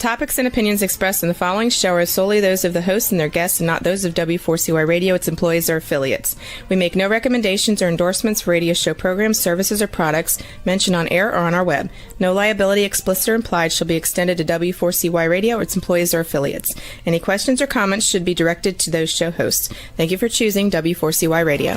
topics and opinions expressed in the following show are solely those of the host and their guests and not those of W4CY Radio, its employees, or affiliates. We make no recommendations or endorsements for radio show programs, services, or products mentioned on air or on our web. No liability, explicit or implied, shall be extended to W4CY Radio or its employees or affiliates. Any questions or comments should be directed to those show hosts. Thank you for choosing W4CY Radio.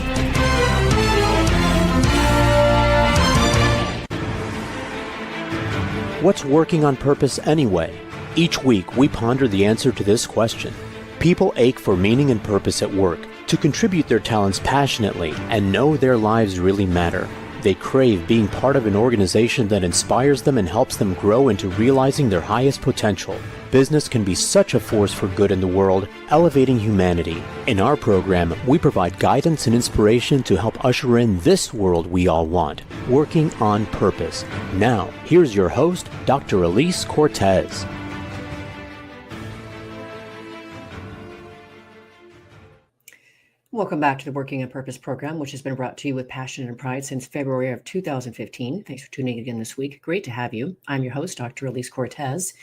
What's working on purpose anyway? Each week, we ponder the answer to this question. People ache for meaning and purpose at work, to contribute their talents passionately and know their lives really matter. They crave being part of an organization that inspires them and helps them grow into realizing their highest potential. Business can be such a force for good in the world, elevating humanity. In our program, we provide guidance and inspiration to help usher in this world we all want, working on purpose. Now, here's your host, Dr. Elise Cortez. Welcome back to the Working on Purpose program, which has been brought to you with passion and pride since February of 2015. Thanks for tuning in again this week. Great to have you. I'm your host, Dr. Elise Cortez.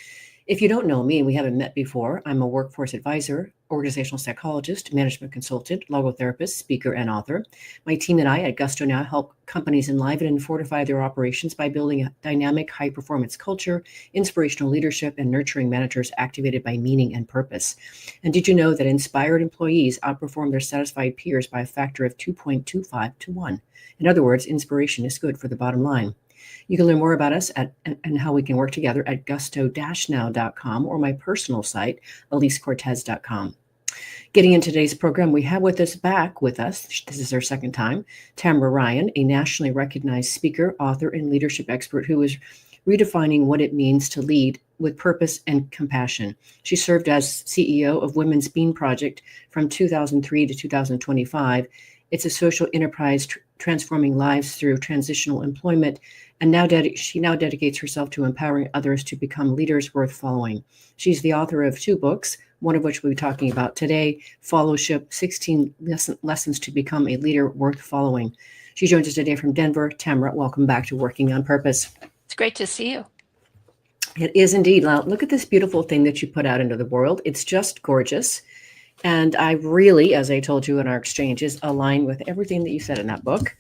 If you don't know me and we haven't met before, I'm a workforce advisor, organizational psychologist, management consultant, logotherapist, speaker, and author. My team and I at Gusto Now help companies enliven and fortify their operations by building a dynamic, high-performance culture, inspirational leadership, and nurturing managers activated by meaning and purpose. And did you know that inspired employees outperform their satisfied peers by a factor of 2.25 to 1? In other words, inspiration is good for the bottom line. You can learn more about us and how we can work together at gusto-now.com or my personal site, elisecortez.com. Getting into today's program, we have back with us, this is our second time, Tamra Ryan, a nationally recognized speaker, author, and leadership expert who is redefining what it means to lead with purpose and compassion. She served as CEO of Women's Bean Project from 2003 to 2025. It's a social enterprise transforming lives through transitional employment, and she now dedicates herself to empowering others to become leaders worth following. She's the author of 2 books, one of which we'll be talking about today, Followership, 16 Lessons to Become a Leader Worth Following. She joins us today from Denver. Tamra, welcome back to Working on Purpose. It's great to see you. It is indeed. Now, look at this beautiful thing that you put out into the world. It's just gorgeous. And I really, as I told you in our exchanges, align with everything that you said in that book.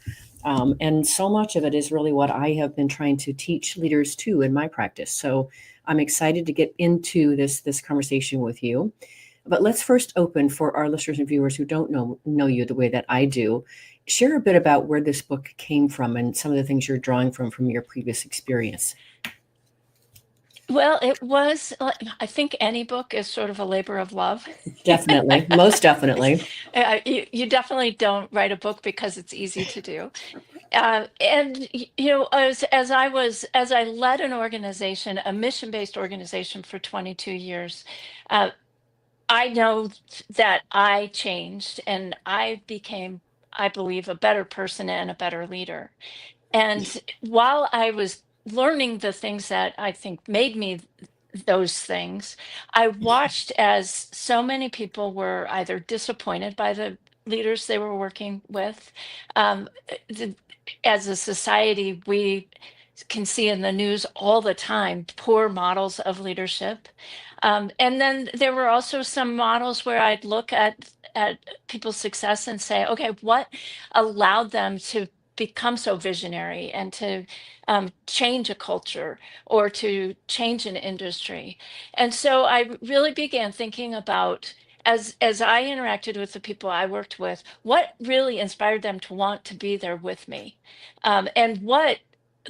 And so much of it is really what I have been trying to teach leaders too in my practice. So I'm excited to get into this conversation with you. But let's first open for our listeners and viewers who don't know you the way that I do. Share a bit about where this book came from and some of the things you're drawing from your previous experience. Well, it was, I think any book is sort of a labor of love. Definitely. Most definitely. You definitely don't write a book because it's easy to do. And as I led an organization, a mission-based organization for 22 years, I know that I changed and I became, I believe, a better person and a better leader. And while I was learning the things that I think made me those things, I watched as so many people were either disappointed by the leaders they were working with. As a society, we can see in the news all the time poor models of leadership. And then there were also some models where I'd look at people's success and say, okay, what allowed them to become so visionary and to change a culture or to change an industry? And so I really began thinking about, as I interacted with the people I worked with, what really inspired them to want to be there with me, and what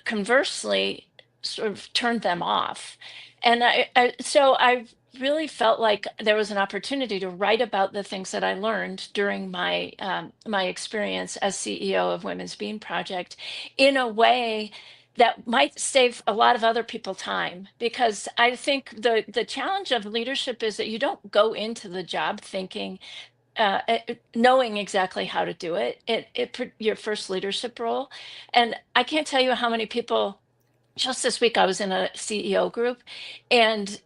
conversely sort of turned them off. And so I really felt like there was an opportunity to write about the things that I learned during my experience as CEO of Women's Bean Project in a way that might save a lot of other people time, because I think the challenge of leadership is that you don't go into the job thinking, knowing exactly how to do it. Your first leadership role. And I can't tell you how many people. Just this week, I was in a CEO group, and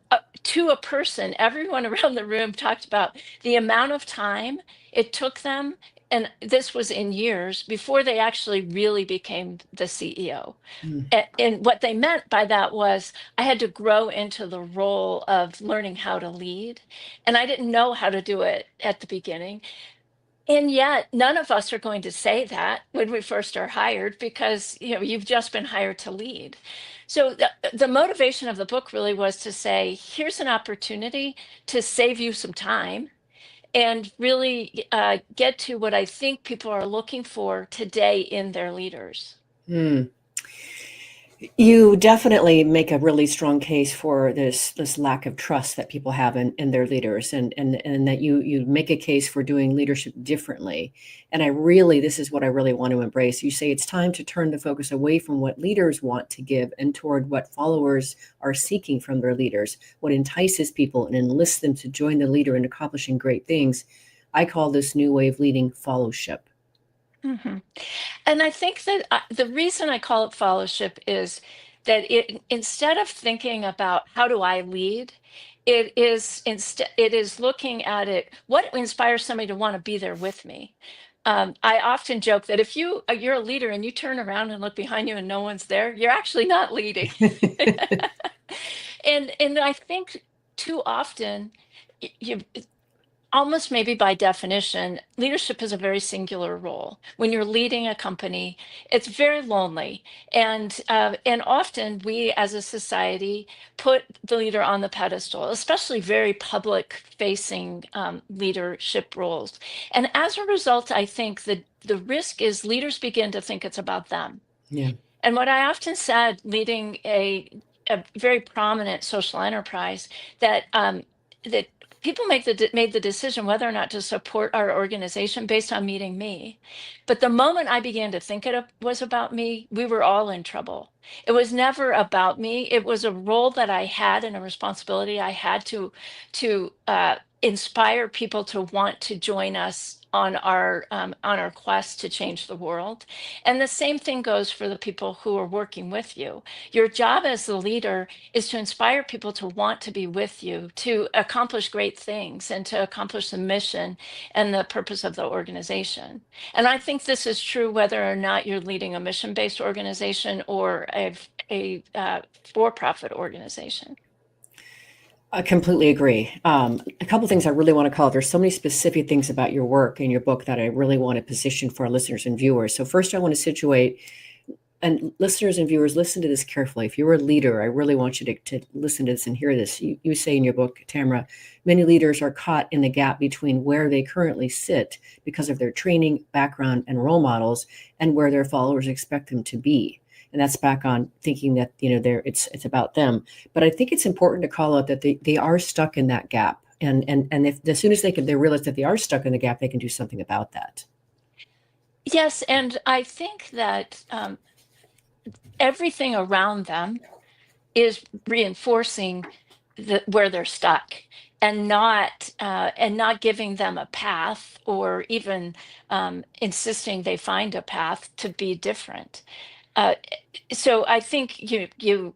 to a person, everyone around the room talked about the amount of time it took them and this was in years before they actually really became the CEO. Mm. And what they meant by that was I had to grow into the role of learning how to lead. And I didn't know how to do it at the beginning. And yet, none of us are going to say that when we first are hired because you've just been hired to lead. So the motivation of the book really was to say, here's an opportunity to save you some time and really get to what I think people are looking for today in their leaders. Mm. You definitely make a really strong case for this lack of trust that people have in their leaders, and that you make a case for doing leadership differently. And this is what I really want to embrace. You say it's time to turn the focus away from what leaders want to give and toward what followers are seeking from their leaders, what entices people and enlists them to join the leader in accomplishing great things. I call this new way of leading fellowship. Mhm. And I think that the reason I call it fellowship is that instead of thinking about how do I lead, it is looking at it, what inspires somebody to want to be there with me. I often joke that if you're a leader and you turn around and look behind you and no one's there, you're actually not leading. And I think too often you almost maybe by definition, leadership is a very singular role. When you're leading a company, it's very lonely, and often we as a society put the leader on the pedestal, especially very public-facing leadership roles. And as a result, I think that the risk is leaders begin to think it's about them. Yeah. And what I often said, leading a very prominent social enterprise, that people made the decision whether or not to support our organization based on meeting me. But the moment I began to think it was about me, we were all in trouble. It was never about me. It was a role that I had and a responsibility I had to inspire people to want to join us on our quest to change the world. And the same thing goes for the people who are working with you. Your job as the leader is to inspire people to want to be with you, to accomplish great things, and to accomplish the mission and the purpose of the organization. And I think this is true whether or not you're leading a mission-based organization or a for-profit organization. I completely agree. A couple of things I really want to call. There's so many specific things about your work and your book that I really want to position for our listeners and viewers. So first, I want to situate, and listeners and viewers, listen to this carefully. If you're a leader, I really want you to listen to this and hear this. You say in your book, Tamra, many leaders are caught in the gap between where they currently sit because of their training, background, and role models, and where their followers expect them to be. And that's back on thinking that it's about them. But I think it's important to call out that they are stuck in that gap, and if as soon as they realize that they are stuck in the gap, they can do something about that. Yes, and I think that everything around them is reinforcing where they're stuck, and not giving them a path, or even insisting they find a path to be different. Uh, so I think you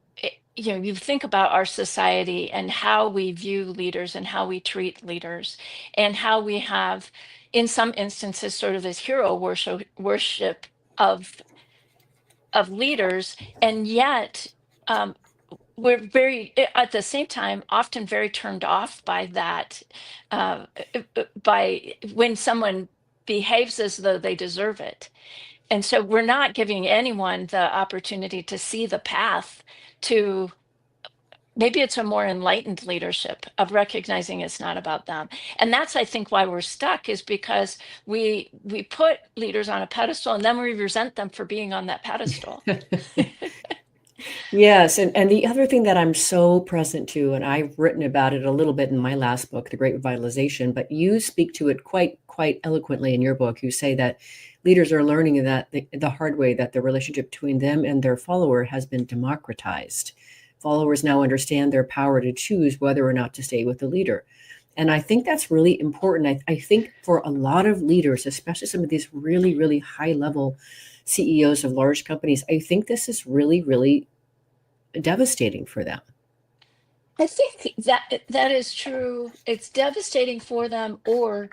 think about our society and how we view leaders and how we treat leaders, and how we have, in some instances, sort of this hero worship of leaders, and yet we're very, at the same time, often very turned off by that, by when someone behaves as though they deserve it. And so we're not giving anyone the opportunity to see the path to, maybe it's a more enlightened leadership of recognizing it's not about them. And that's, I think, why we're stuck, is because we put leaders on a pedestal and then we resent them for being on that pedestal. Yes, and the other thing that I'm so present to, and I've written about it a little bit in my last book, The Great Revitalization, but you speak to it quite eloquently in your book. You say that leaders are learning that the hard way, that the relationship between them and their follower has been democratized. Followers now understand their power to choose whether or not to stay with the leader. And I think that's really important. I think for a lot of leaders, especially some of these really, really high level CEOs of large companies, I think this is really, really devastating for them. I think that is true. It's devastating for them, or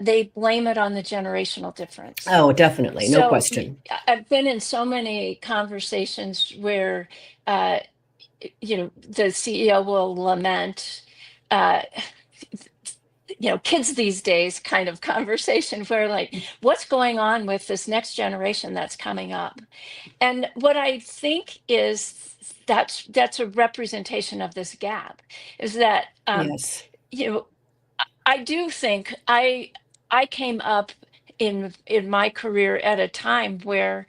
they blame it on the generational difference. Oh, definitely. No So question. I've been in so many conversations where, uh, the CEO will lament, uh, kids these days kind of conversation where like, what's going on with this next generation that's coming up? And what I think is that's a representation of this gap, is that, Yes. you know, I do think I came up in my career at a time where,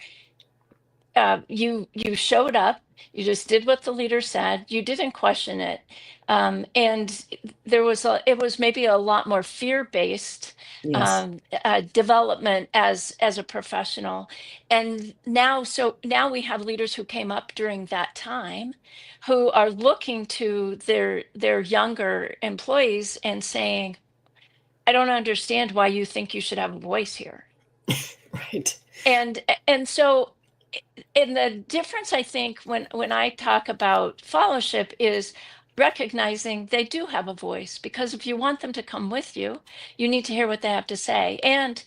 you showed up, you just did what the leader said, you didn't question it, and it was maybe a lot more fear-based, Yes. development as a professional. And now we have leaders who came up during that time, who are looking to their younger employees and saying, I don't understand why you think you should have a voice here. Right. And so, and the difference, I think, when I talk about fellowship, is recognizing they do have a voice, because if you want them to come with you, you need to hear what they have to say. And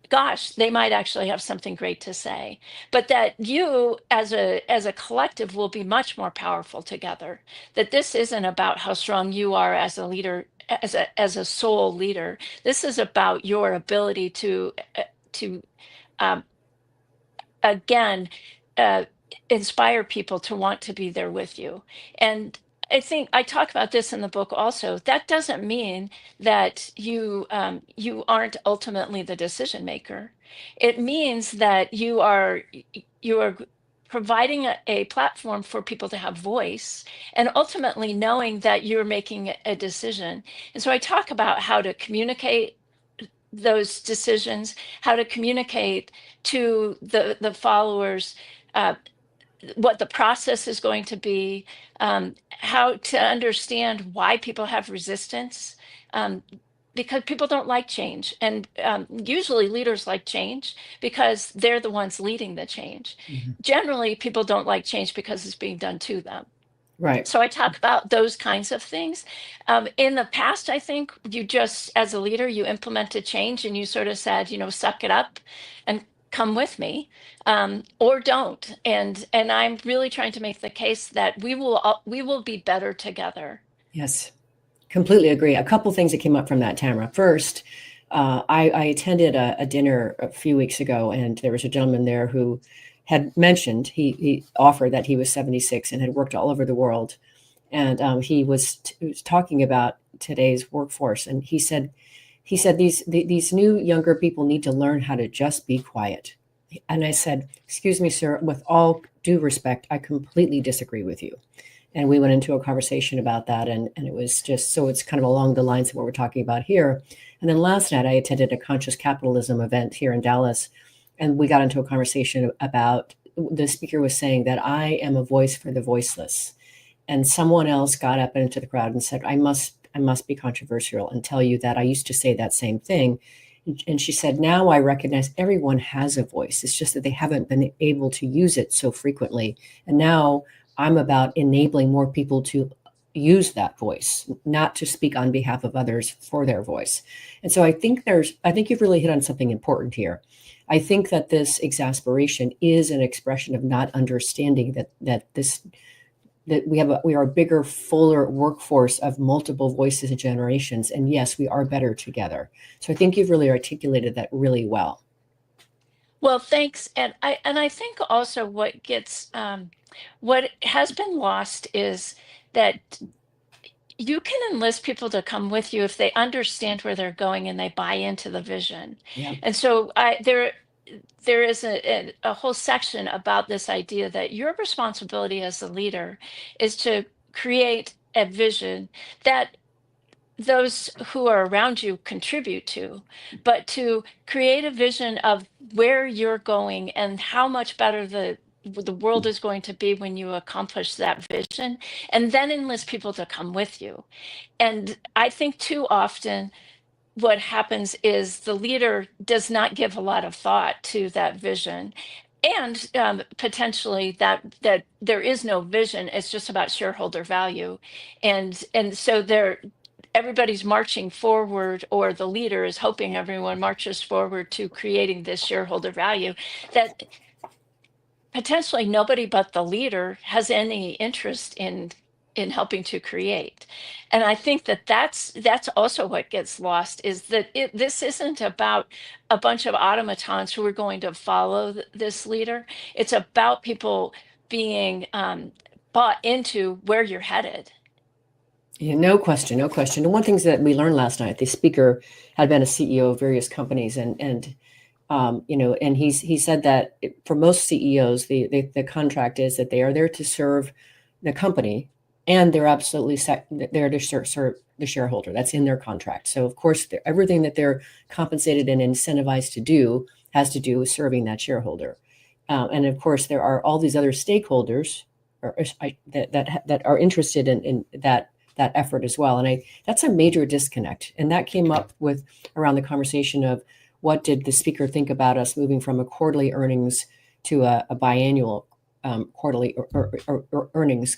gosh, they might actually have something great to say, but that you as a collective will be much more powerful together. That this isn't about how strong you are as a leader, as a sole leader. This is about your ability to um, again, uh, inspire people to want to be there with you. And I think I talk about this in the book also. That doesn't mean that you aren't ultimately the decision maker. It means that you are providing a platform for people to have voice, and ultimately knowing that you're making a decision. And so I talk about how to communicate those decisions, how to communicate to the followers, uh, what the process is going to be, how to understand why people have resistance, um, because people don't like change, and usually leaders like change because they're the ones leading the change. Mhm. Generally, people don't like change because it's being done to them. Right. So I talk about those kinds of things. In the past, I think you just, as a leader, you implemented change and you sort of said, suck it up and come with me, or don't. And I'm really trying to make the case that we will be better together. Yes. Completely agree. A couple things that came up from that, Tamra. First, I attended a dinner a few weeks ago, and there was a gentleman there who had mentioned he offered that he was 76 and had worked all over the world, and he was talking about today's workforce, and he said these new younger people need to learn how to just be quiet. And I said, "Excuse me, sir, with all due respect, I completely disagree with you." And we went into a conversation about that, and it was just, so it's kind of along the lines of what we're talking about here. And then last night I attended a conscious capitalism event here in Dallas, and we got into a conversation about, the speaker was saying that I am a voice for the voiceless, and someone else got up into the crowd and said, I must be controversial and tell you that I used to say that same thing. And she said, now I recognize everyone has a voice. It's just that they haven't been able to use it so frequently. And now I'm about enabling more people to use that voice, not to speak on behalf of others for their voice. And so I think you've really hit on something important here. I think that this exasperation is an expression of not understanding that we are a bigger, fuller workforce of multiple voices and generations. And yes, we are better together. So I think you've really articulated that really well. Well, thanks. And I think also what has been lost is that you can enlist people to come with you if they understand where they're going and they buy into the vision. Yeah. And so there is a whole section about this idea that your responsibility as a leader is to create a vision that those who are around you contribute to, but to create a vision of where you're going and how much better the world is going to be when you accomplish that vision, and then enlist people to come with you. And I think too often what happens is the leader does not give a lot of thought to that vision, and potentially that there is no vision. It's just about shareholder value, and so everybody's marching forward, or the leader is hoping everyone marches forward to creating this shareholder value, that potentially nobody but the leader has any interest in helping to create. And I think that that's also what gets lost, is that this isn't about a bunch of automatons who are going to follow this leader. It's about people being bought into where you're headed. Yeah, no question, no question. And one thing that we learned last night, the speaker had been a CEO of various companies, and and he said that for most CEOs, the contract is that they are there to serve the company, and they're absolutely there to serve the shareholder. That's in their contract. So of course, everything that they're compensated and incentivized to do has to do with serving that shareholder. And of course, there are all these other stakeholders that are interested in that effort as well. And that's a major disconnect. And that came up with around the conversation of, what did the speaker think about us moving from a quarterly earnings to a biannual quarterly or earnings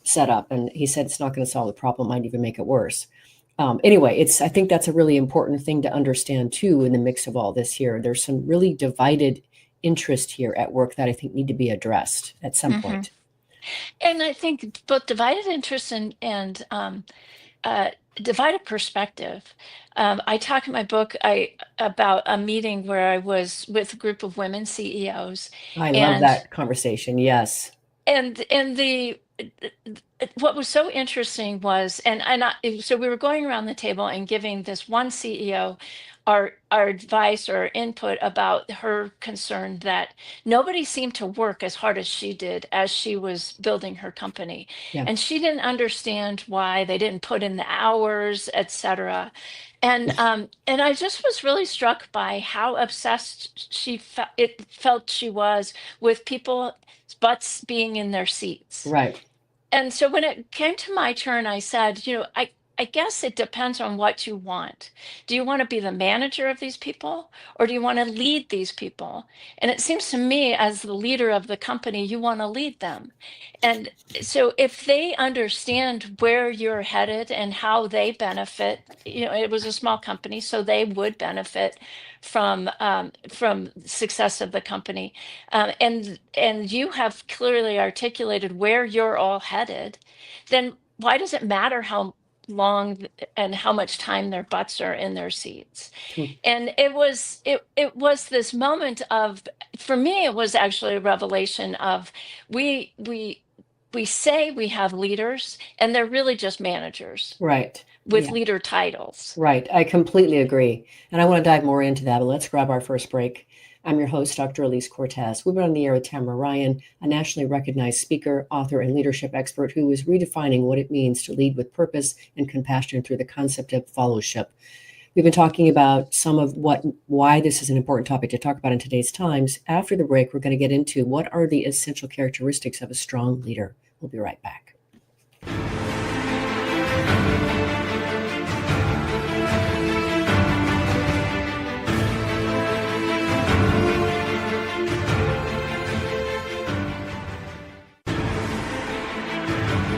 setup? And he said it's not going to solve the problem, might even make it worse. Anyway, I think that's a really important thing to understand too in the mix of all this here. There's some really divided interest here at work that I think need to be addressed at some point. And I think both divided interest and divided perspective. I talk in my book about a meeting where I was with a group of women CEOs. I love that conversation. Yes. And the what was so interesting was, so we were going around the table and giving this one CEO our advice or input about her concern that nobody seemed to work as hard as she did as she was building her company. Yeah. And she didn't understand why they didn't put in the hours, etc. And I just was really struck by how obsessed it felt she was with people's butts being in their seats. Right. And so when it came to my turn, I said, I guess it depends on what you want. Do you want to be the manager of these people, or do you want to lead these people? And it seems to me, as the leader of the company, you want to lead them. And so if they understand where you're headed and how they benefit, it was a small company, so they would benefit from success of the company, and you have clearly articulated where you're all headed, then why does it matter how long and how much time their butts are in their seats? And it was this moment of, for me, it was actually a revelation of, we say we have leaders, and they're really just managers. Right. With leader titles. Right. I completely agree. And I want to dive more into that, but let's grab our first break. I'm your host, Dr. Elise Cortez. We've been on the air with Tamra Ryan, a nationally recognized speaker, author, and leadership expert who is redefining what it means to lead with purpose and compassion through the concept of followership. We've been talking about some of why this is an important topic to talk about in today's times. After the break, we're going to get into what are the essential characteristics of a strong leader. We'll be right back.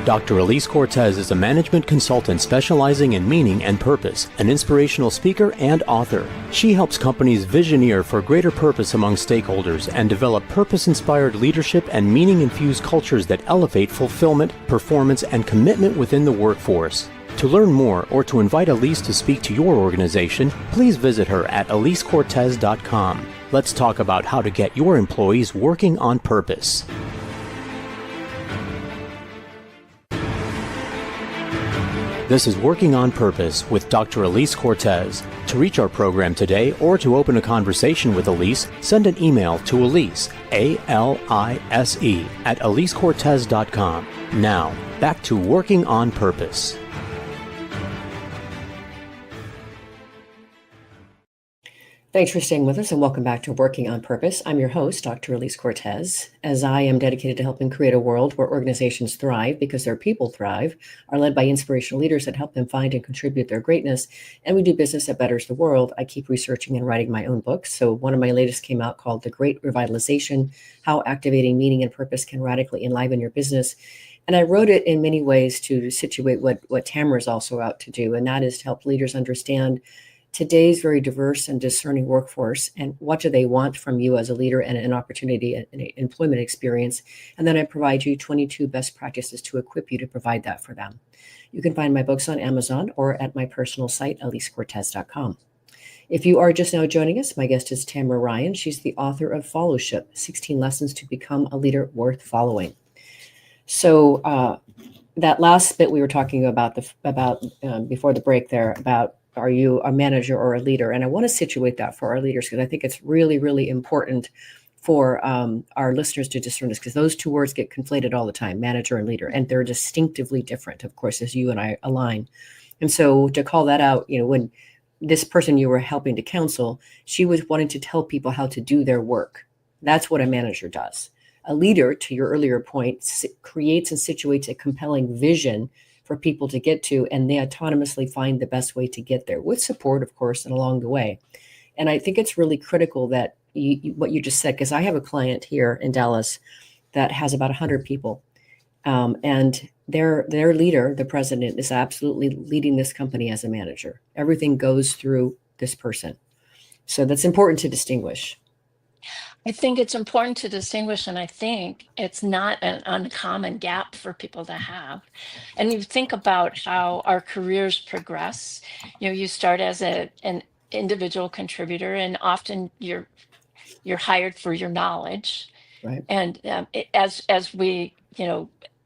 Dr. Elise Cortez is a management consultant specializing in meaning and purpose, an inspirational speaker and author. She helps companies visioneer for greater purpose among stakeholders and develop purpose-inspired leadership and meaning-infused cultures that elevate fulfillment, performance, and commitment within the workforce. To learn more or to invite Elise to speak to your organization, please visit her at elisecortez.com. Let's talk about how to get your employees working on purpose. This is Working on Purpose with Dr. Elise Cortez. To reach our program today or to open a conversation with Elise, send an email to Elise, A-L-I-S-E, at elisecortez.com. Now, back to Working on Purpose. Thanks for staying with us and welcome back to Working on Purpose. I'm your host, Dr. Elise Cortez, as I am dedicated to helping create a world where organizations thrive because their people thrive, are led by inspirational leaders that help them find and contribute their greatness, and we do business that betters the world. I keep researching and writing my own books. So one of my latest came out called The Great Revitalization, How Activating Meaning and Purpose Can Radically Enliven Your Business. And I wrote it in many ways to situate what Tamra is also out to do, and that is to help leaders understand today's very diverse and discerning workforce and what do they want from you as a leader and an opportunity and an employment experience. And then I provide you 22 best practices to equip you to provide that for them. You can find my books on Amazon or at my personal site, elisecortez.com. If you are just now joining us, my guest is Tamra Ryan. She's the author of Followership, 16 Lessons to Become a Leader Worth Following. So that last bit we were talking about before the break there about are you a manager or a leader? And I want to situate that for our leaders because I think it's really, really important for our listeners to discern this because those two words get conflated all the time, manager and leader, and they're distinctively different, of course, as you and I align. And so to call that out, when this person you were helping to counsel, she was wanting to tell people how to do their work. That's what a manager does. A leader, to your earlier point, creates and situates a compelling vision for people to get to, and they autonomously find the best way to get there with support, of course, and along the way. And I think it's really critical that what you just said, because I have a client here in Dallas that has about 100 people, and their leader, the president, is absolutely leading this company as a manager. Everything goes through this person. So that's important to distinguish. I think it's important to distinguish, and I think it's not an uncommon gap for people to have. And you think about how our careers progress. You start as an individual contributor, and often you're hired for your knowledge. Right. And as we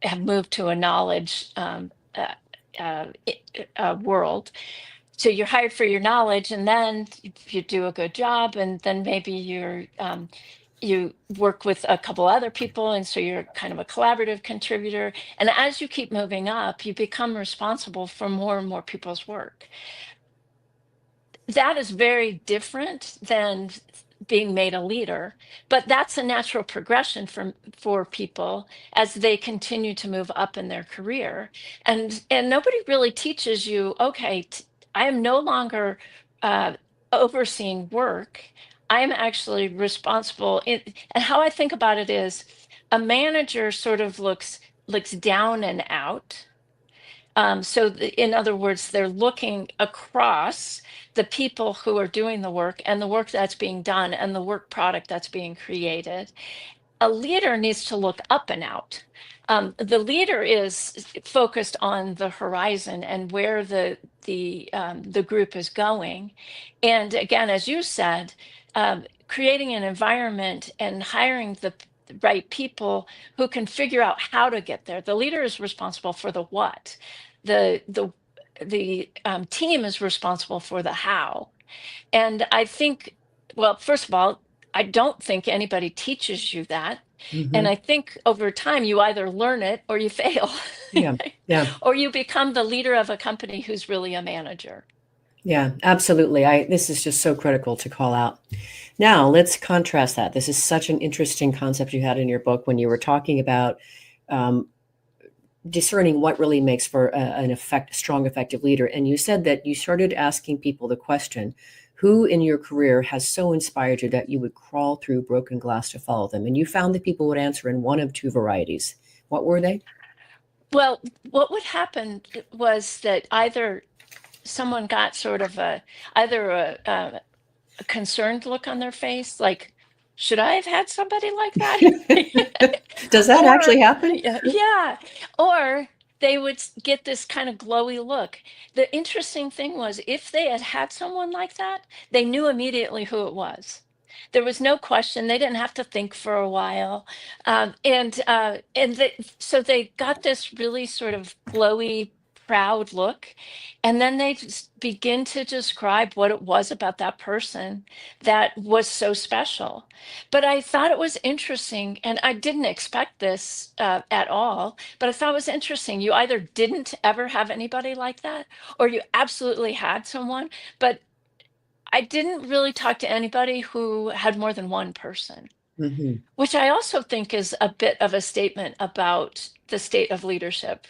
have moved to a knowledge world. So you're hired for your knowledge, and then you do a good job, and then maybe you work with a couple other people, and so you're kind of a collaborative contributor. And as you keep moving up, you become responsible for more and more people's work. That is very different than being made a leader, but that's a natural progression for people as they continue to move up in their career. And nobody really teaches you, okay, I am no longer overseeing work. I'm actually responsible. And how I think about it is a manager sort of looks down and out. In other words, they're looking across the people who are doing the work and the work that's being done and the work product that's being created. A leader needs to look up and out. The leader is focused on the horizon and where the group is going. And again, as you said, creating an environment and hiring the right people who can figure out how to get there. The leader is responsible for the what. The team is responsible for the how. And I think, well, first of all, I don't think anybody teaches you that. Mm-hmm. And I think over time you either learn it or you fail. Yeah. Or you become the leader of a company who's really a manager. Yeah, absolutely. This is just so critical to call out. Now, let's contrast that. This is such an interesting concept you had in your book when you were talking about discerning what really makes for a strong, effective leader. And you said that you started asking people the question, who in your career has so inspired you that you would crawl through broken glass to follow them? And you found that people would answer in one of two varieties. What were they? Well, what would happen was that either someone got sort of either a concerned look on their face, like, should I have had somebody like that? Does that actually happen? Yeah. Or they would get this kind of glowy look. The interesting thing was if they had someone like that, they knew immediately who it was. There was no question. They didn't have to think for a while. So they got this really sort of glowy, proud look. And then they just begin to describe what it was about that person that was so special. But I thought it was interesting, and I didn't expect this at all, but I thought it was interesting. You either didn't ever have anybody like that, or you absolutely had someone, but I didn't really talk to anybody who had more than one person, Mm-hmm. which I also think is a bit of a statement about the state of leadership.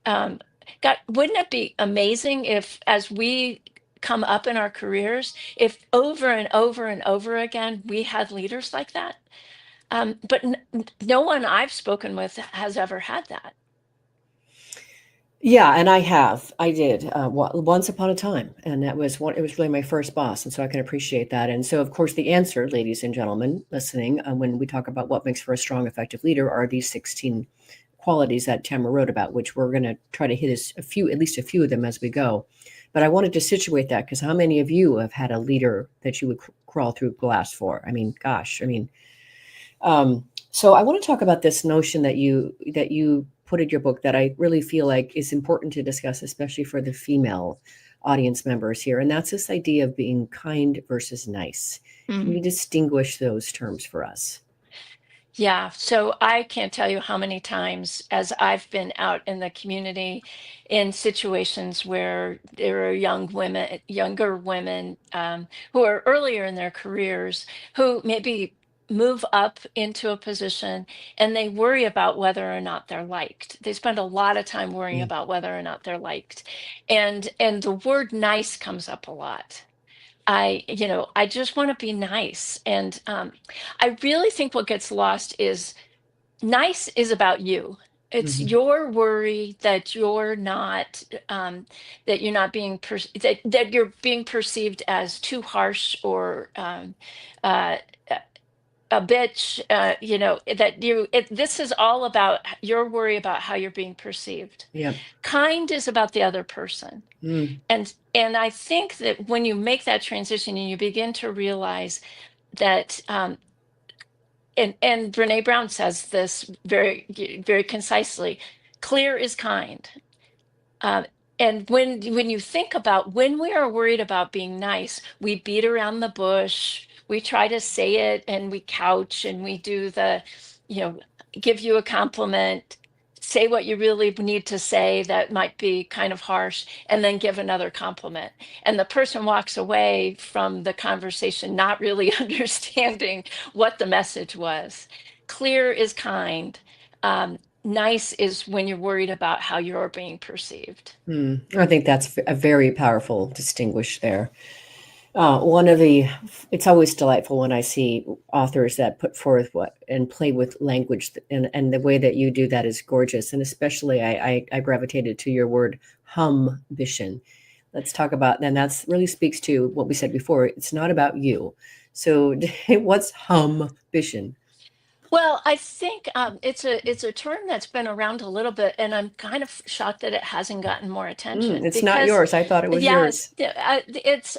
Um, God, wouldn't it be amazing if, as we come up in our careers, if over and over and over again we had leaders like that? But no one I've spoken with has ever had that. Yeah, and I did once upon a time, and that was it was really my first boss, and so I can appreciate that. And so, of course, the answer, ladies and gentlemen listening, when we talk about what makes for a strong, effective leader, are these 16 qualities that Tamra wrote about, which we're going to try to hit at least a few of them as we go. But I wanted to situate that because how many of you have had a leader that you would crawl through glass for? I mean, gosh, so I want to talk about this notion that you put in your book that I really feel like is important to discuss, especially for the female audience members here, and that's this idea of being kind versus nice. Can you distinguish those terms for us? Yeah, so I can't tell you how many times as I've been out in the community in situations where there are younger women who are earlier in their careers who maybe move up into a position and they worry about whether or not they're liked. They spend a lot of time worrying Yeah. about whether or not they're liked. And the word nice comes up a lot. I just want to be nice. And I really think what gets lost is nice is about you. It's Mhm. your worry that you're not that you're being perceived as too harsh or uh, a bitch. This is all about your worry about how you're being perceived. Yeah. Kind is about the other person. Mm. And I think that when you make that transition and you begin to realize that and Brene Brown says this very concisely, clear is kind. Um, and when you think about when we are worried about being nice, we beat around the bush, we try to say it and we couch and we do you know, give you a compliment, say what you really need to say that might be kind of harsh, and then give another compliment. And the person walks away from the conversation not really understanding what the message was. Clear is kind. Nice is when you're worried about how you're being perceived. I think that's a very powerful distinguish there. It's always delightful when I see authors that put forth what and play with language, and the way that you do that is gorgeous. And especially, I gravitated to your word ambition. Let's talk about, and that's really speaks to what we said before. It's not about you. So, what's ambition? Well, I think it's a term that's been around a little bit, and I'm kind of shocked that it hasn't gotten more attention It's not because yours. I thought it was yes, yours. it's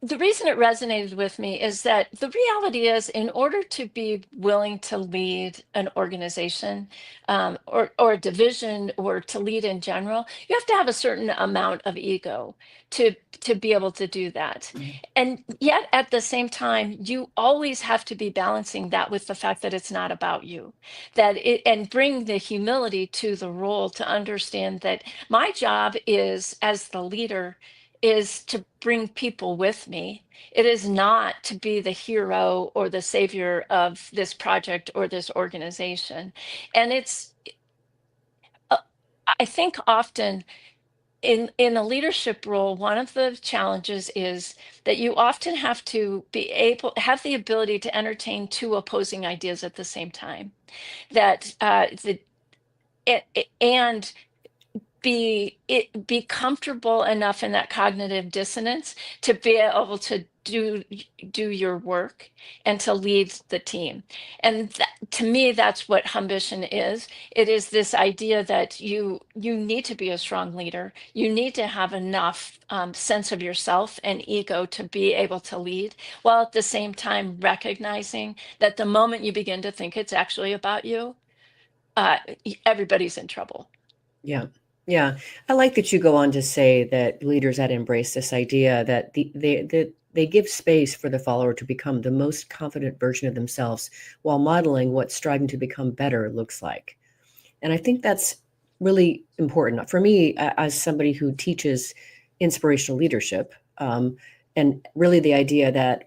the reason it resonated with me is that the reality is, in order to be willing to lead an organization or a division or to lead in general, you have to have a certain amount of ego to be able to do that. Mm. And yet, at the same time, you always have to be balancing that with the fact that it's not about you, and bring the humility to the role to understand that my job is as the leader is to bring people with me. It is not to be the hero or the savior of this project or this organization. And uh, I think often in a leadership role, one of the challenges is that you often have to have the ability to entertain two opposing ideas at the same time. That and be comfortable enough in that cognitive dissonance to be able to do your work and to lead the team. And to me, that's what ambition is. It is this idea that you need to be a strong leader. You need to have enough sense of yourself and ego to be able to lead, while at the same time recognizing that the moment you begin to think it's actually about you, uh, everybody's in trouble. Yeah. Yeah. I like that you go on to say that leaders that embrace this idea that they give space for the follower to become the most confident version of themselves while modeling what striving to become better looks like. And I think that's really important for me as somebody who teaches inspirational leadership. And really the idea that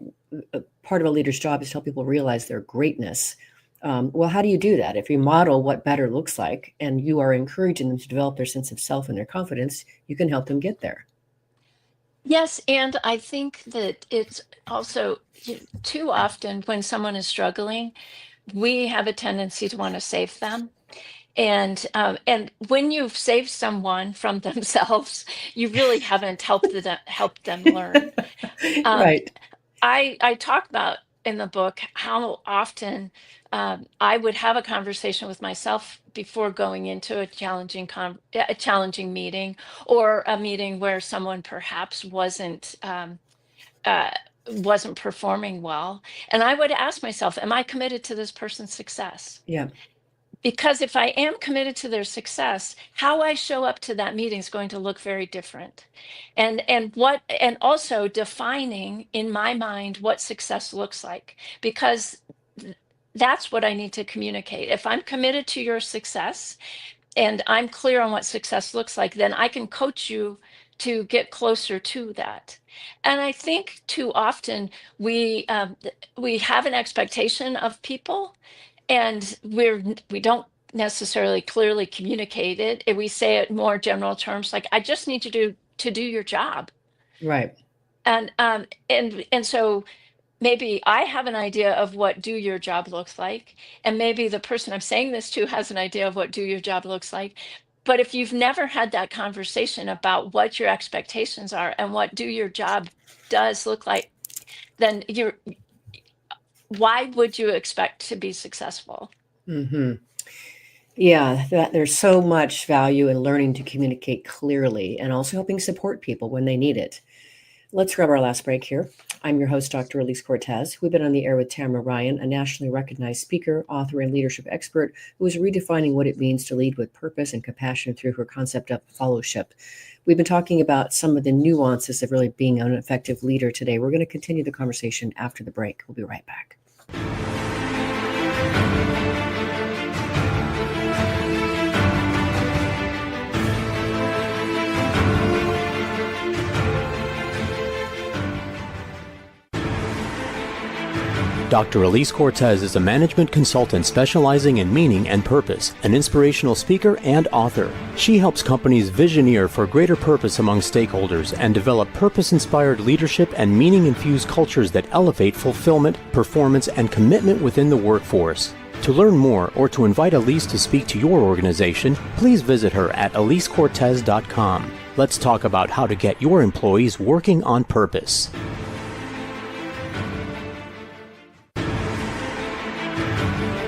part of a leader's job is to help people realize their greatness. Well, how do you do that? If you model what better looks like and you are encouraging them to develop their sense of self and their confidence, you can help them get there. Yes, and I think that it's also too often when someone is struggling, we have a tendency to want to save them. And when you've saved someone from themselves, you really haven't helped them learn. Um, Right. I talk about in the book how often I would have a conversation with myself before going into a challenging meeting, or a meeting where someone perhaps uh, wasn't performing well, and I would ask myself, "Am I committed to this person's success?" Yeah. Because if I am committed to their success, how I show up to that meeting is going to look very different. And also defining in my mind what success looks like, because th- that's what I need to communicate. If I'm committed to your success and I'm clear on what success looks like, then I can coach you to get closer to that. And I think too often we have an expectation of people, and we don't necessarily clearly communicate it. And we say it more general terms, like, I just need you to do your job. Right. And so maybe I have an idea of what do your job looks like, and maybe the person I'm saying this to has an idea of what do your job looks like. But if you've never had that conversation about what your expectations are and what do your job does look like, then why would you expect to be successful? Hmm. Yeah, that there's so much value in learning to communicate clearly and also helping support people when they need it. Let's grab our last break here. I'm your host, Dr. Elise Cortez. We've been on the air with Tamra Ryan, a nationally recognized speaker, author, and leadership expert who is redefining what it means to lead with purpose and compassion through her concept of fellowship. We've been talking about some of the nuances of really being an effective leader today. We're going to continue the conversation after the break. We'll be right back. Dr. Elise Cortez is a management consultant specializing in meaning and purpose, an inspirational speaker and author. She helps companies visioneer for greater purpose among stakeholders and develop purpose-inspired leadership and meaning-infused cultures that elevate fulfillment, performance, and commitment within the workforce. To learn more or to invite Elise to speak to your organization, please visit her at elisecortez.com. Let's talk about how to get your employees working on purpose.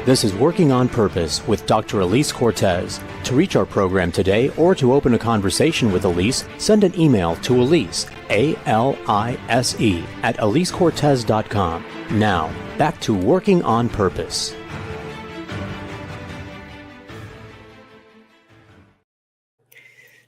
This is Working on Purpose with Dr. Elise Cortez. To reach our program today or to open a conversation with Elise, send an email to Elise, A-L-I-S-E, at elisecortez.com. Now, back to Working on Purpose.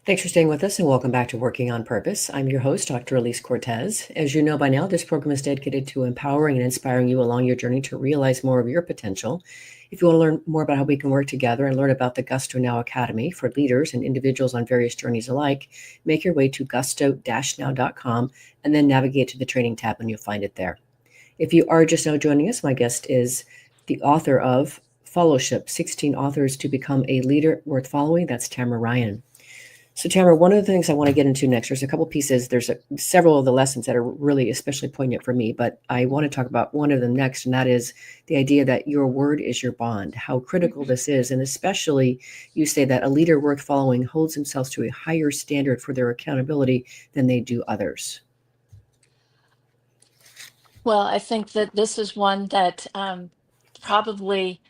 Thanks for staying with us and welcome back to Working on Purpose. I'm your host, Dr. Elise Cortez. As you know by now, this program is dedicated to empowering and inspiring you along your journey to realize more of your potential. If you want to learn more about how we can work together and learn about the Gusto Now Academy for leaders and individuals on various journeys alike, make your way to gusto-now.com and then navigate to the training tab and you'll find it there. If you are just now joining us, my guest is the author of Followership, 16 Authors to Become a Leader Worth Following. That's Tamra Ryan. So, Tamara, one of the things I want to get into next, there's a couple pieces. There's several of the lessons that are really especially poignant for me, but I want to talk about one of them next, and that is the idea that your word is your bond, how critical this is. And especially you say that a leader worth following holds themselves to a higher standard for their accountability than they do others. Well, I think that this is one that probably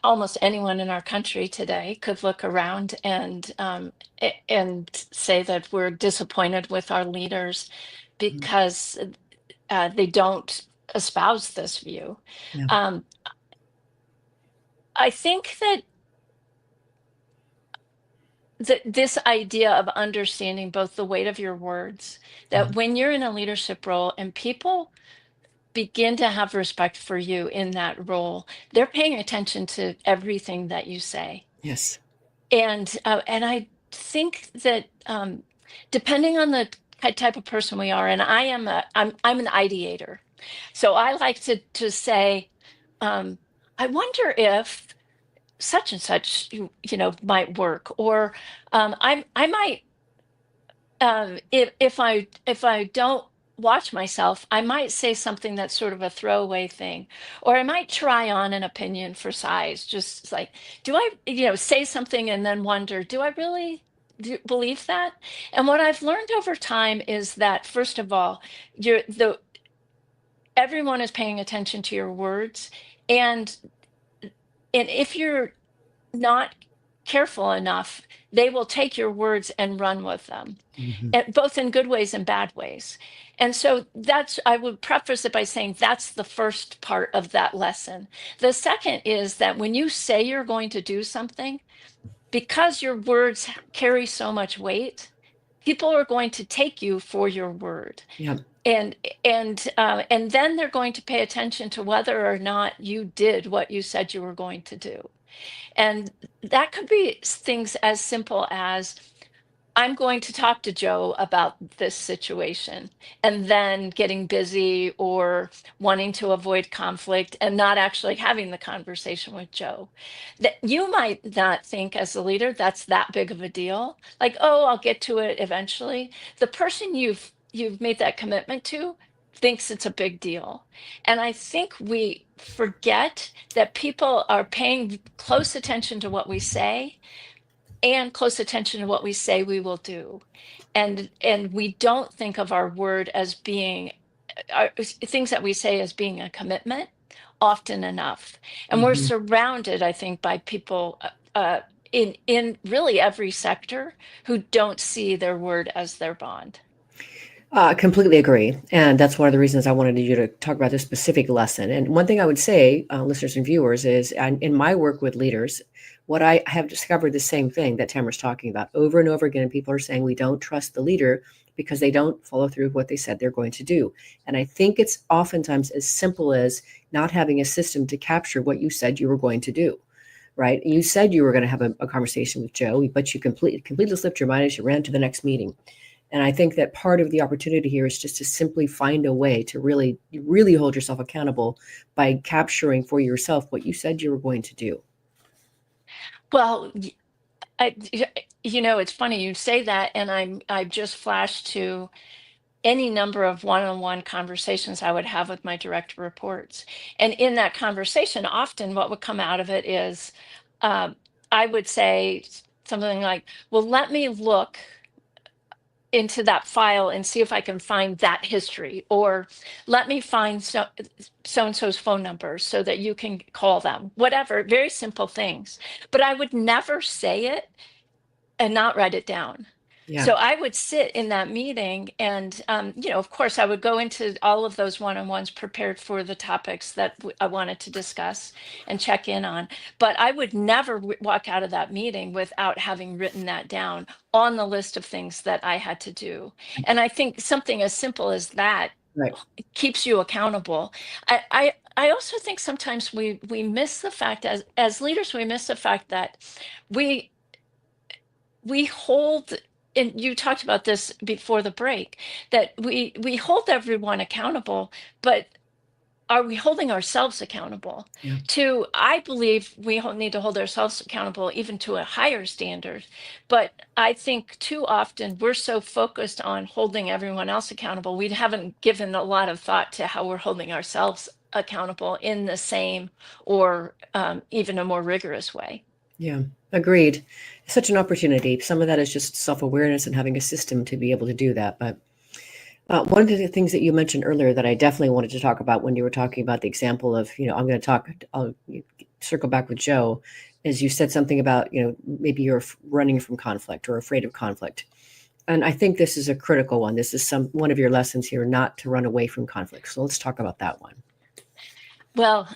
almost anyone in our country today could look around and say that we're disappointed with our leaders because they don't espouse this view. Yeah. Um, I think that this idea of understanding both the weight of your words, Yeah. that when you're in a leadership role and people begin to have respect for you in that role, they're paying attention to everything that you say. Yes. And I think that depending on the type of person we are, and I'm an ideator, so I like to say, I wonder if such and such might work, or I might if I don't watch myself, I might say something that's sort of a throwaway thing, or I might try on an opinion for size, just like, do I, say something and then wonder, do I really believe that? And what I've learned over time is that, first of all, everyone is paying attention to your words, and if you're not careful enough, they will take your words and run with them, Mhm. both in good ways and bad ways. And so I would preface it by saying that's the first part of that lesson. The second is that when you say you're going to do something, because your words carry so much weight, people are going to take you for your word. Yeah. And then they're going to pay attention to whether or not you did what you said you were going to do. And that could be things as simple as, I'm going to talk to Joe about this situation, and then getting busy or wanting to avoid conflict and not actually having the conversation with Joe. That you might not think as a leader that's that big of a deal. Like, oh, I'll get to it eventually. The person you've made that commitment to thinks it's a big deal. And I think we forget that people are paying close attention to what we say and close attention to what we say we will do. And we don't think of our word as being things that we say as being a commitment often enough. And we're Mhm. surrounded, I think, by people in really every sector who don't see their word as their bond. Completely agree. And that's one of the reasons I wanted you to talk about this specific lesson. And one thing I would say, listeners and viewers, is in my work with leaders, what I have discovered the same thing that Tamara's talking about over and over again. People are saying we don't trust the leader because they don't follow through with what they said they're going to do. And I think it's oftentimes as simple as not having a system to capture what you said you were going to do. Right? You said you were going to have a conversation with Joe, but you completely slipped your mind as you ran to the next meeting. And I think that part of the opportunity here is just to simply find a way to really, really hold yourself accountable by capturing for yourself what you said you were going to do. Well, it's funny you say that, and I just flashed to any number of one-on-one conversations I would have with my direct reports. And in that conversation, often what would come out of it is, um, I would say something like, well, let me look into that file and see if I can find that history, or let me find and so's phone number so that you can call them, whatever, very simple things. But I would never say it and not write it down. Yeah. So I would sit in that meeting and, of course, I would go into all of those one-on-ones prepared for the topics that I wanted to discuss and check in on. But I would never walk out of that meeting without having written that down on the list of things that I had to do. And I think something as simple as that Right. keeps you accountable. I also think sometimes we miss the fact, as leaders, we miss the fact that we hold, and you talked about this before the break, that we hold everyone accountable, but are we holding ourselves accountable? Yeah. I believe we need to hold ourselves accountable even to a higher standard. But I think too often we're so focused on holding everyone else accountable, we haven't given a lot of thought to how we're holding ourselves accountable in the same, or even a more rigorous way. Yeah. Agreed. Such an opportunity. Some of that is just self-awareness and having a system to be able to do that. But one of the things that you mentioned earlier that I definitely wanted to talk about when you were talking about the example of, I'll circle back with Joe, is you said something about, maybe you're running from conflict or afraid of conflict. And I think this is a critical one. This is one of your lessons here, not to run away from conflict. So let's talk about that one. Well,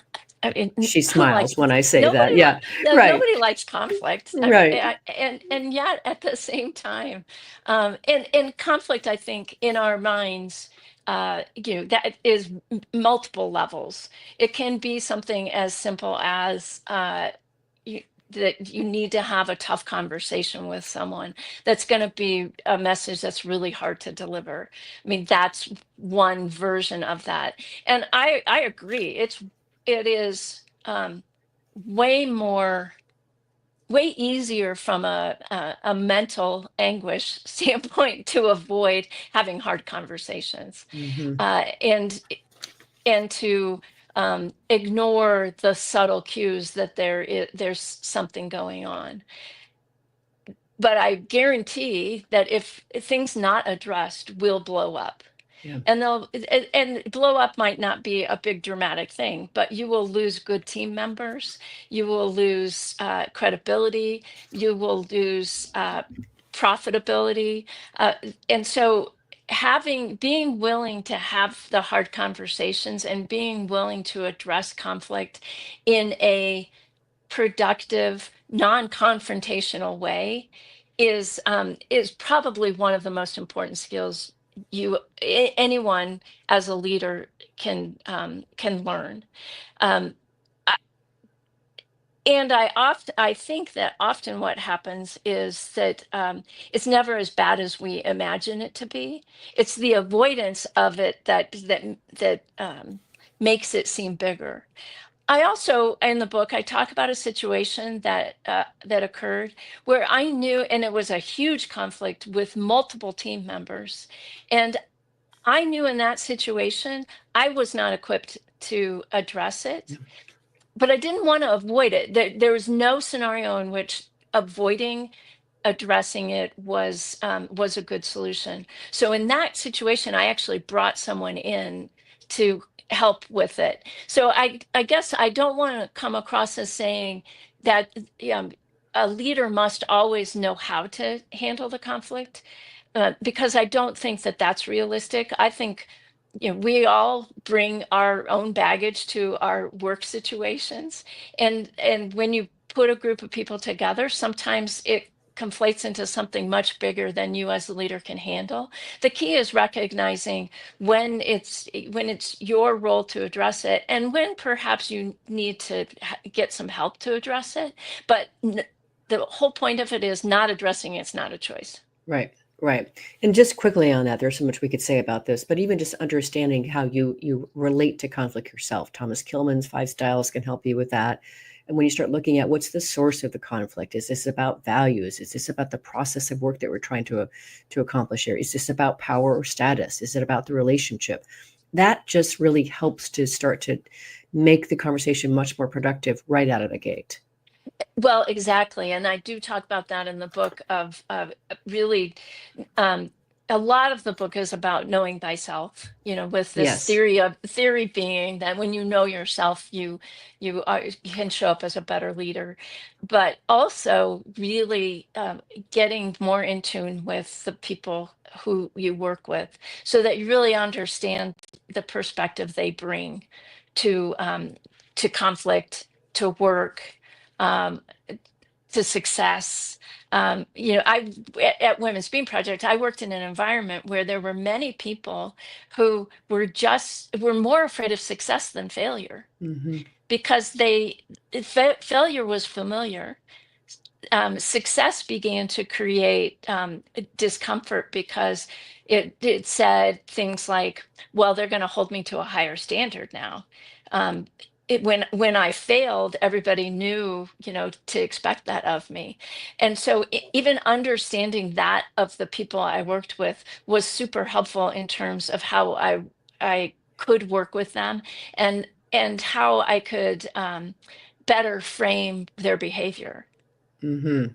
I mean, She who smiles likes when I say that. nobody Yeah, right, nobody likes conflict. right. And yet at the same time, and conflict, I think, in our minds, that is multiple levels. It can be something as simple as, you, that you need to have a tough conversation with someone that's going to be a message that's really hard to deliver. I mean, that's one version of that. And I agree. It is way more way easier from a mental anguish standpoint to avoid having hard conversations, Hmm. and to ignore the subtle cues that there's something going on. But I guarantee that if things not addressed will blow up. Yeah. And and blow up might not be a big dramatic thing, but you will lose good team members. You will lose credibility. You will lose profitability. Uh, and so being willing to have the hard conversations and being willing to address conflict in a productive, non-confrontational way is probably one of the most important skills anyone as a leader can learn. Um, I- and I think that often what happens is that it's never as bad as we imagine it to be. It's the avoidance of it that makes it seem bigger. I also, in the book, I talk about a situation that occurred where I knew, and it was a huge conflict with multiple team members, and I knew in that situation I was not equipped to address Yeah. it, but I didn't want to avoid it. There was no scenario in which avoiding addressing it was a good solution. So in that situation, I actually brought someone in to help with it. So I guess I don't want to come across as saying that a leader must always know how to handle the conflict, because I don't think that that's realistic. I think we all bring our own baggage to our work situations, and when you put a group of people together, sometimes it conflates into something much bigger than you as a leader can handle. The key is recognizing when it's your role to address it, and when perhaps you need to get some help to address it. But the whole point of it is not addressing it's not a choice. Right, right. And just quickly on that, there's so much we could say about this, but even just understanding how you relate to conflict yourself. Thomas Kilmann's 5 styles can help you with that. And when you start looking at what's the source of the conflict, is this about values? Is this about the process of work that we're trying to accomplish here? Is this about power or status? Is it about the relationship? That just really helps to start to make the conversation much more productive right out of the gate. Well, exactly. And I do talk about that in the book of really, um, a lot of the book is about knowing thyself, with this Yes. theory being that when you know yourself, you can show up as a better leader, but also really getting more in tune with the people who you work with so that you really understand the perspective they bring to to conflict, to work, um, to success. At Women's Bean Project, I worked in an environment where there were many people who were more afraid of success than failure Hmm. because failure was familiar. Success began to create discomfort because it said things like, "Well, they're going to hold me to a higher standard now." Um, when I failed, everybody knew, to expect that of me, and so even understanding that of the people I worked with was super helpful in terms of how I could work with them, and how I could better frame their behavior. Hmm.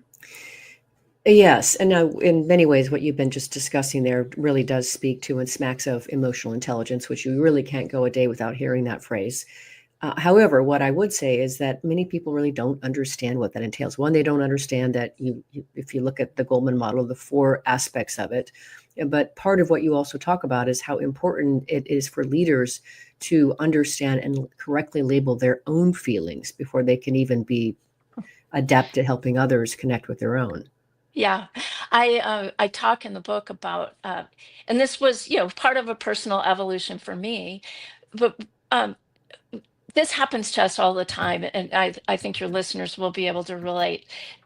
Yes, and now in many ways, what you've been just discussing there really does speak to and smacks of emotional intelligence, which you really can't go a day without hearing that phrase. However, what I would say is that many people really don't understand what that entails. One, they don't understand that if you look at the Goldman model, the 4 aspects of it. But part of what you also talk about is how important it is for leaders to understand and correctly label their own feelings before they can even be adept at helping others connect with their own. Yeah, I talk in the book about, and this was, part of a personal evolution for me, but um, this happens to us all the time, and I think your listeners will be able to relate.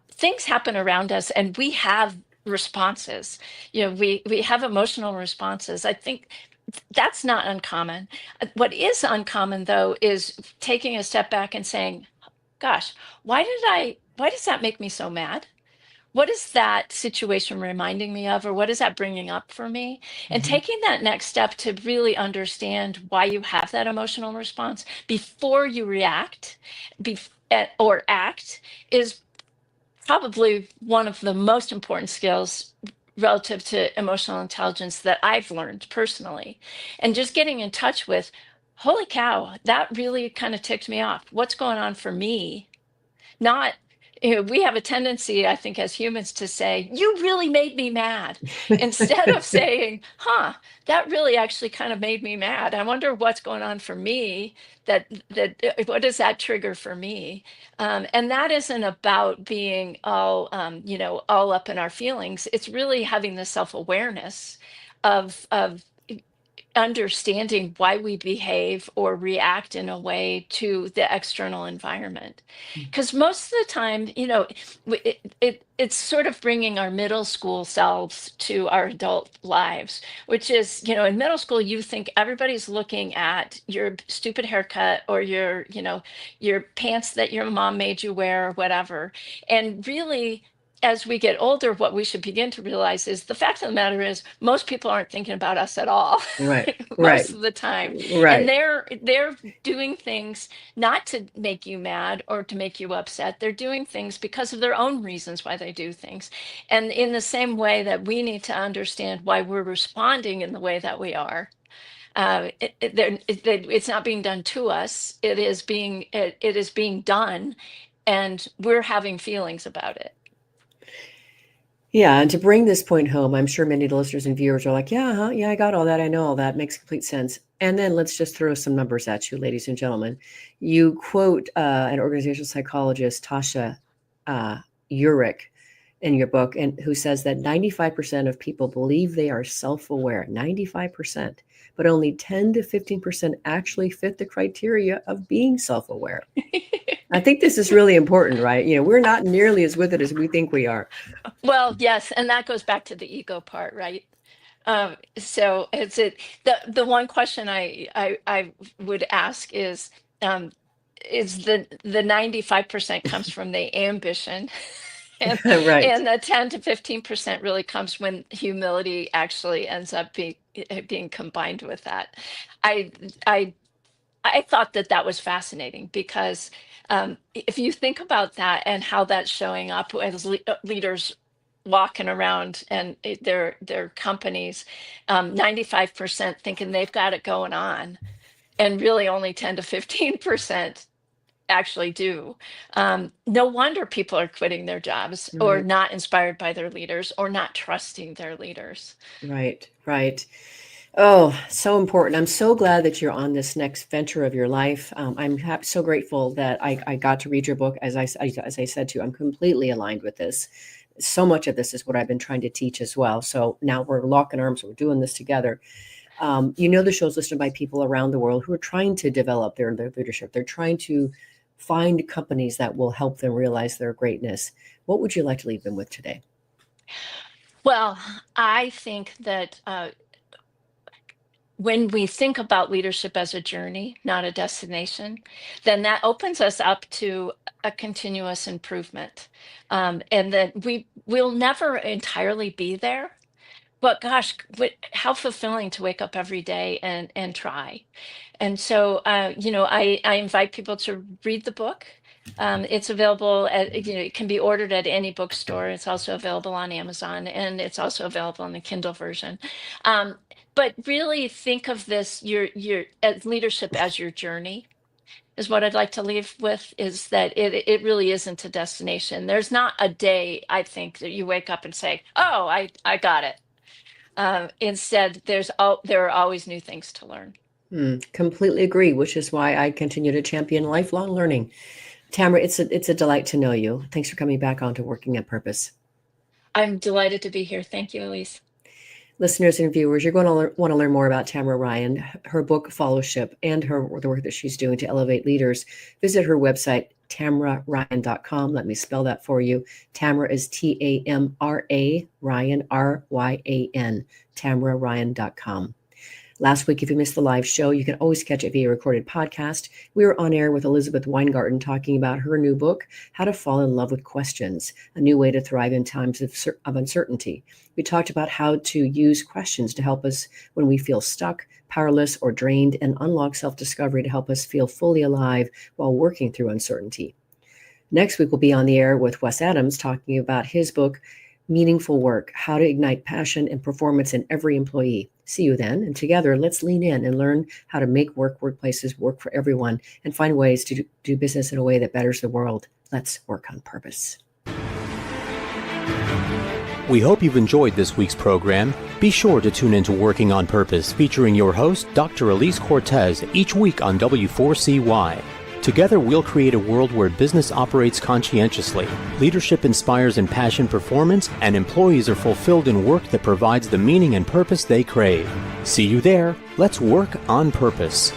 Things happen around us, and we have responses. We have emotional responses. I think that's not uncommon. What is uncommon, though, is taking a step back and saying, "Gosh, why did I why does that make me so mad? What is that situation reminding me of, or what is that bringing up for me? And Mhm. taking that next step to really understand why you have that emotional response before you react or act is probably one of the most important skills relative to emotional intelligence that I've learned personally. And just getting in touch with, holy cow, that really kind of ticked me off. What's going on for me? Not, we have a tendency, I think, as humans to say, you really made me mad, instead of saying, huh, that really actually kind of made me mad. I wonder what's going on for me, what does that trigger for me? And that isn't about being all up in our feelings. It's really having the self-awareness of understanding why we behave or react in a way to the external environment. Because most of the time, it's sort of bringing our middle school selves to our adult lives, which is, in middle school, you think everybody's looking at your stupid haircut or your pants that your mom made you wear or whatever. And really, as we get older, what we should begin to realize is the fact of the matter is most people aren't thinking about us at all Right, right, most of the time. And right. they're doing things not to make you mad or to make you upset. They're doing things because of their own reasons why they do things. And in the same way that we need to understand why we're responding in the way that we are. It's not being done to us. It is being done, and we're having feelings about it. Yeah, and to bring this point home, I'm sure many of the listeners and viewers are like, yeah, huh, yeah, I got all that. I know all that. Makes complete sense. And then let's just throw some numbers at you, ladies and gentlemen. You quote an organizational psychologist, Tasha Urich, in your book, and who says that 95% of people believe they are self-aware, 95%, but only 10 to 15% actually fit the criteria of being self-aware. I think this is really important, right? We're not nearly as with it as we think we are. Well, yes, and that goes back to the ego part, right? So the one question I would ask is the 95% comes from the ambition, and Right. and the 10 to 15% really comes when humility actually ends up being combined with that. I I I thought that that was fascinating because if you think about that and how that's showing up as leaders walking around and their companies, 95% thinking they've got it going on, and really only 10 to 15% actually do. No wonder people are quitting their jobs or Right. not inspired by their leaders or not trusting their leaders. Right. Right. Oh, so important. I'm so glad that you're on this next venture of your life. I'm so grateful that I got to read your book. As I said to you, I'm completely aligned with this. So much of this is what I've been trying to teach as well. So now we're locking arms. We're doing this together. The show's listened by people around the world who are trying to develop their leadership. They're trying to find companies that will help them realize their greatness. What would you like to leave them with today? Well, I think that when we think about leadership as a journey, not a destination, then that opens us up to a continuous improvement. And that we will never entirely be there. But gosh, how fulfilling to wake up every day and try. And so, I invite people to read the book. It's available it can be ordered at any bookstore. It's also available on Amazon, and it's also available in the Kindle version. Um, but really think of this, your as leadership as your journey is what I'd like to leave with, is that it really isn't a destination. There's not a day, I think, that you wake up and say, oh, I got it. Instead, there are always new things to learn. Completely agree, which is why I continue to champion lifelong learning. Tamra, it's a delight to know you. Thanks for coming back on to Working at Purpose. I'm delighted to be here. Thank you, Elise. Listeners and viewers, you're going to want to learn more about Tamra Ryan, her book Followership, and the work that she's doing to elevate leaders. Visit her website, tamraryan.com. Let me spell that for you. Tamra is Tamra, Ryan, Ryan, tamraryan.com. Last week, if you missed the live show, you can always catch it via recorded podcast. We were on air with Elizabeth Weingarten talking about her new book, How to Fall in Love with Questions, a new way to thrive in times of uncertainty. We talked about how to use questions to help us when we feel stuck, powerless, or drained, and unlock self-discovery to help us feel fully alive while working through uncertainty. Next week, we'll be on the air with Wes Adams talking about his book, Meaningful Work, How to Ignite Passion and Performance in Every Employee. See you then, and together, let's lean in and learn how to make workplaces work for everyone and find ways to do business in a way that betters the world. Let's work on purpose. We hope you've enjoyed this week's program. Be sure to tune into Working on Purpose, featuring your host, Dr. Elise Cortez, each week on W4CY. Together, we'll create a world where business operates conscientiously, leadership inspires impassioned performance, and employees are fulfilled in work that provides the meaning and purpose they crave. See you there. Let's work on purpose.